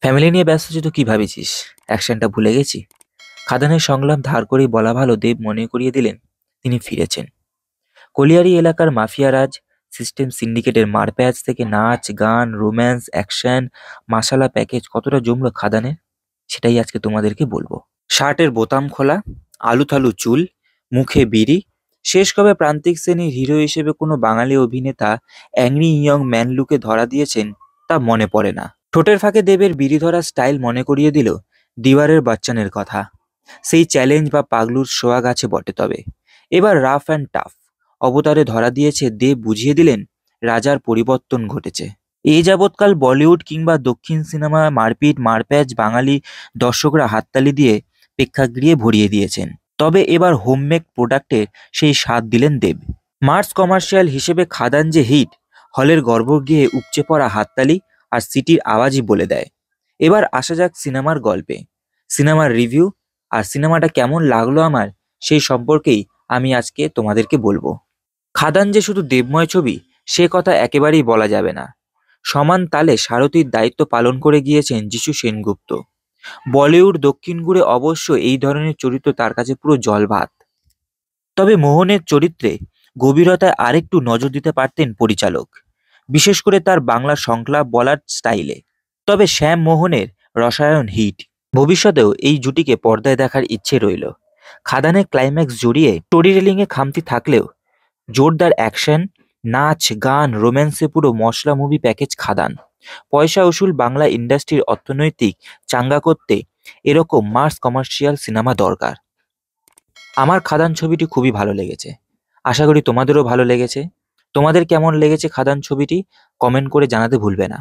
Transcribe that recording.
Family নিয়ে ব্যস্ত আছি তো কি ভাবেছিস? অ্যাকশনটা ভুলে গেছি? খাদানের সংলাপ ধার করেই বলা ভালো, দেব মনে করিয়ে দিলেন তিনি ফিরেছেন। কলিয়ারি এলাকার মাফিয়ারাজ, সিস্টেম সিন্ডিকেটের মারপ্যাচ থেকে নাচ গান রোম্যান্স অ্যাকশন মাসালা প্যাকেজ কতটা জমলো খাদানের, সেটাই আজকে তোমাদেরকে বলবো। শার্টের বোতাম খোলা, আলু থালু চুল, মুখে বিড়ি। শেষ কবে প্রান্তিক শ্রেণীর হিরো হিসেবে কোনো বাঙালি অভিনেতা অ্যাংরি ইয়ং ম্যান লুকে ধরা দিয়েছেন তা মনে পড়ে না। ঠোঁটের ফাঁকে দেবের বিড়ি ধরা স্টাইল মনে করিয়ে দিল দিওয়ারের বচ্চনের কথা। সেই চ্যালেঞ্জ বা পাগলুর সোয়াগ আছে বটে, তবে এবার রাফ অ্যান্ড টাফ অবতারে ধরা দিয়েছে দেব, বুঝিয়ে দিলেন রাজার পরিবর্তন ঘটেছে। এই যাবৎকাল বলিউড কিংবা দক্ষিণ সিনেমা মারপিট মারপ্যাচ বাঙালি দর্শকরা হাততালি দিয়ে প্রেক্ষাগৃহে ভরিয়ে দিয়েছেন, তবে এবার হোমমেড প্রোডাক্টের সেই স্বাদ দিলেন দেব। মার্স কমার্শিয়াল হিসেবে খাদান যে হিট, হলের গর্ভগৃহে উপচে পড়া হাততালি আর সিটির আওয়াজই বলে দেয়। এবার আসা যাক সিনেমার গল্পে, সিনেমার রিভিউ আর সিনেমাটা কেমন লাগলো আমার, সেই সম্পর্কেই আমি আজকে তোমাদেরকে বলবো। খাদান যে শুধু দেবময় ছবি, সে কথা একেবারেই বলা যাবে না। সমান তালে সারথীর দায়িত্ব পালন করে গিয়েছেন যিশু সেনগুপ্ত। বলিউড দক্ষিণ গুড়ে অবশ্য এই ধরনের চরিত্র তার কাছে পুরো জলভাত। তবে মোহনের চরিত্রে গভীরতায় আরেকটু নজর দিতে পারতেন পরিচালক, বিশেষ করে তার বাংলা সংলাপ বলার স্টাইলে। তবে শ্যাম মোহনের রসায়ন হিট, ভবিষ্যতেও এই জুটিকে পর্দায় দেখার ইচ্ছে রইল। খাদানের ক্লাইম্যাক্স জড়িয়ে স্টোরি টেলিংয়ে খামতি থাকলেও জোরদার অ্যাকশন, নাচ গান রোম্যান্সে পুরো মশলা মুভি প্যাকেজ খাদান। পয়সা উসুল বাংলা ইন্ডাস্ট্রির অর্থনৈতিক চাঙ্গা করতে এরকম মাস কমার্শিয়াল সিনেমা দরকার। আমার খাদান ছবিটি খুবই ভালো লেগেছে, আশা করি তোমাদেরও ভালো লেগেছে। তোমাদের কেমন লেগেছে খাদান ছবিটি কমেন্ট করে জানাতে ভুলবে না।